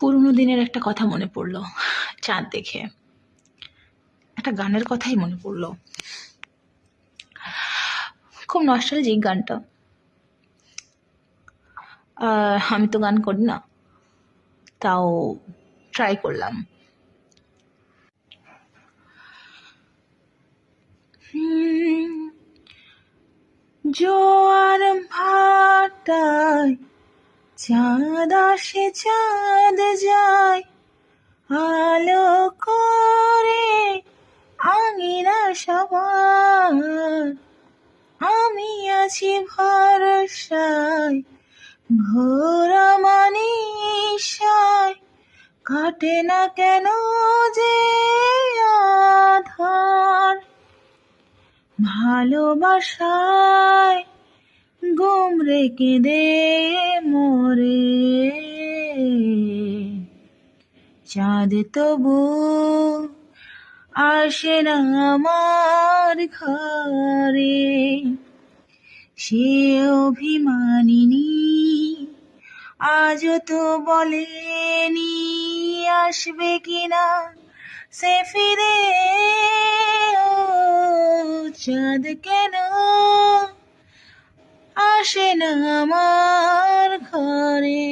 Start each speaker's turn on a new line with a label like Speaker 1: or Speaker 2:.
Speaker 1: পুরনো দিনের একটা কথা মনে পড়লো চাঁদ দেখে, একটা গানের কথাই মনে পড়লো। খুব নস্টালজিক গানটা। আমি তো গান করি না, তাও ট্রাই করলাম। জোয়ার ভাটায় চাঁদ আসে চাঁদ যায়, আলো করে আঙিনা সবার। আমি আছি ভরসায়, ঘোরা মানিসায়, কাটে না কেন যে আধার। ভালোবাসায় গুমরে কেঁদে মরে, চাঁদ তবু আসে না আমার ঘরে। সে অভিমানিনী আজও তো বলেনি আসবে কিনা সে ফিরে। ও চাঁদ কেন আসে না আমার ঘরে।